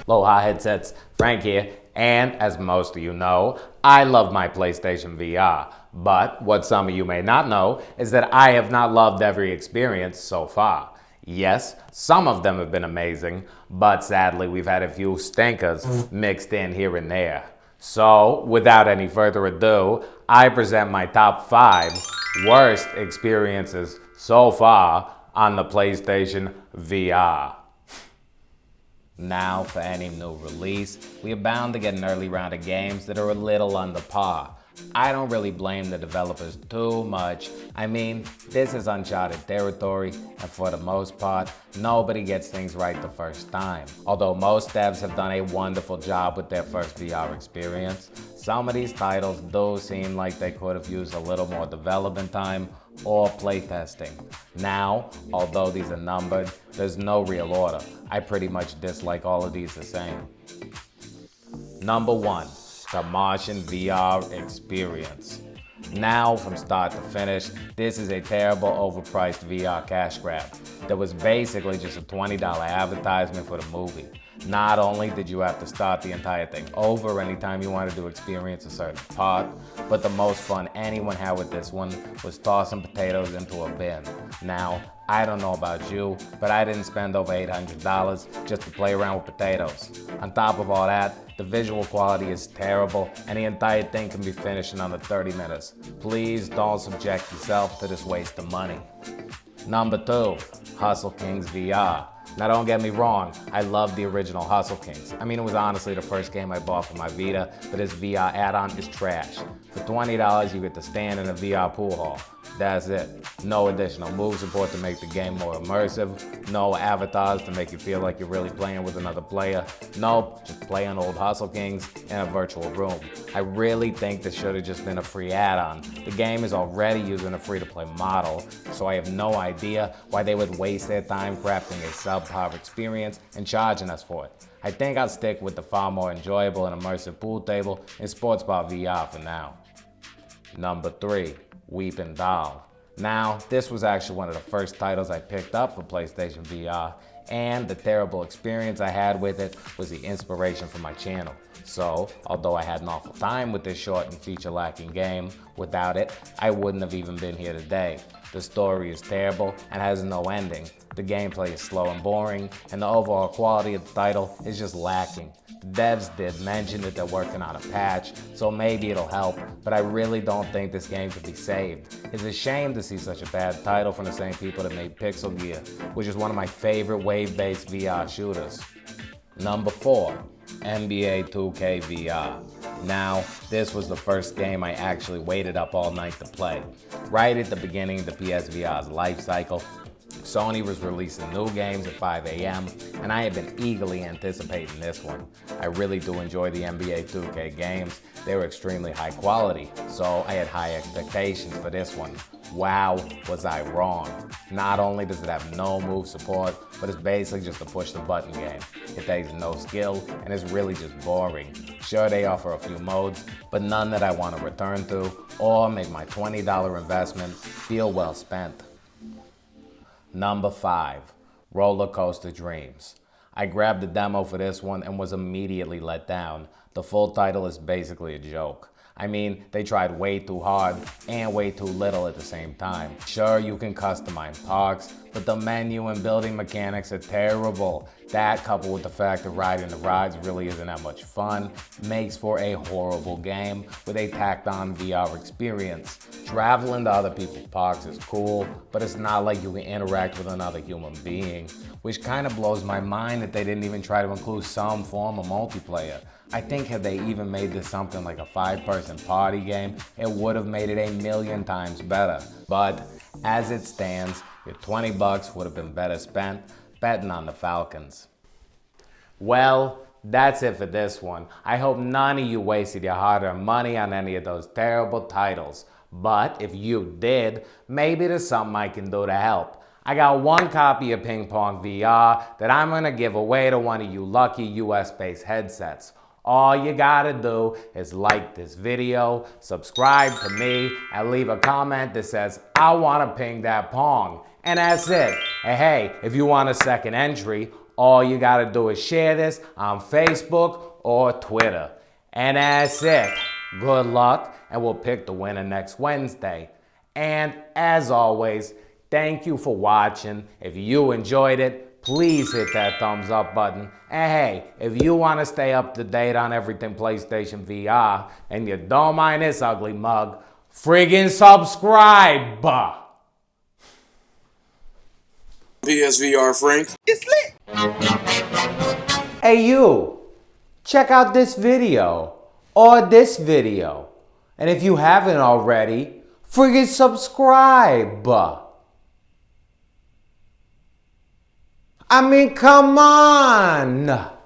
Aloha Headsets, Frank here, and as most of you know, I love my PlayStation VR. But what some of you may not know is that I have not loved every experience so far. Yes, some of them have been amazing, but sadly we've had a few stinkers mixed in here and there. So, without any further ado, I present my top 5 worst experiences so far on the PlayStation VR. Now, for any new release, we are bound to get an early round of games that are a little under par. I don't really blame the developers too much. I mean, this is uncharted territory, and for the most part, nobody gets things right the first time. Although most devs have done a wonderful job with their first VR experience, some of these titles do seem like they could have used a little more development time or playtesting. Now, although these are numbered, there's no real order. I pretty much dislike all of these the same. Number 1. The Martian VR experience. Now, from start to finish, this is a terrible overpriced VR cash grab. That was basically just a $20 advertisement for the movie. Not only did you have to start the entire thing over anytime you wanted to experience a certain part, but the most fun anyone had with this one was tossing potatoes into a bin. Now, I don't know about you, but I didn't spend over $800 just to play around with potatoes. On top of all that, the visual quality is terrible and the entire thing can be finished in under 30 minutes. Please don't subject yourself to this waste of money. Number 2, Hustle Kings VR. Now don't get me wrong, I love the original Hustle Kings. I mean, it was honestly the first game I bought for my Vita, but this VR add-on is trash. For $20, you get to stand in a VR pool hall. That's it. No additional move support to make the game more immersive. No avatars to make you feel like you're really playing with another player. Nope, just playing old Hustle Kings in a virtual room. I really think this should have just been a free add-on. The game is already using a free-to-play model, so I have no idea why they would waste their time crafting a subpar experience and charging us for it. I think I'll stick with the far more enjoyable and immersive pool table in Sports Bar VR for now. Number 3, Weeping Doll. Now, this was actually one of the first titles I picked up for PlayStation VR, and the terrible experience I had with it was the inspiration for my channel. So, although I had an awful time with this short and feature-lacking game, without it, I wouldn't have even been here today. The story is terrible and has no ending. The gameplay is slow and boring, and the overall quality of the title is just lacking. The devs did mention that they're working on a patch, so maybe it'll help, but I really don't think this game could be saved. It's a shame to see such a bad title from the same people that made Pixel Gear, which is one of my favorite wave-based VR shooters. Number 4, NBA 2K VR. Now, this was the first game I actually waited up all night to play. Right at the beginning of the PSVR's life cycle, Sony was releasing new games at 5 a.m., and I had been eagerly anticipating this one. I really do enjoy the NBA 2K games. They were extremely high quality, so I had high expectations for this one. Wow, was I wrong. Not only does it have no move support, but it's basically just a push the button game. It takes no skill, and it's really just boring. Sure, they offer a few modes, but none that I want to return to or make my $20 investment feel well spent. Number 5, Rollercoaster Dreams. I grabbed the demo for this one and was immediately let down. The full title is basically a joke. I mean, they tried way too hard and way too little at the same time. Sure, you can customize parks, but the menu and building mechanics are terrible. That, coupled with the fact that riding the rides really isn't that much fun, makes for a horrible game with a tacked-on VR experience. Traveling to other people's parks is cool, but it's not like you can interact with another human being, which kind of blows my mind that they didn't even try to include some form of multiplayer. I think had they even made this something like a 5-person party game, it would have made it a million times better. But as it stands, your $20 would have been better spent betting on the Falcons. Well, that's it for this one. I hope none of you wasted your hard-earned money on any of those terrible titles. But if you did, maybe there's something I can do to help. I got one copy of Ping Pong VR that I'm gonna give away to one of you lucky US-based headsets. All you gotta do is like this video, subscribe to me, and leave a comment that says, I wanna ping that Pong. And that's it. And hey, if you want a second entry, All you gotta do is share this on Facebook or Twitter. And that's it. Good luck, and we'll pick the winner next Wednesday. And as always, thank you for watching. If you enjoyed it, please hit that thumbs up button. And hey, if you want to stay up to date on everything PlayStation VR, and you don't mind this ugly mug, friggin' subscribe! PSVR, Frank. It's lit! Hey you, check out this video, or this video. And if you haven't already, friggin' subscribe! I mean, come on!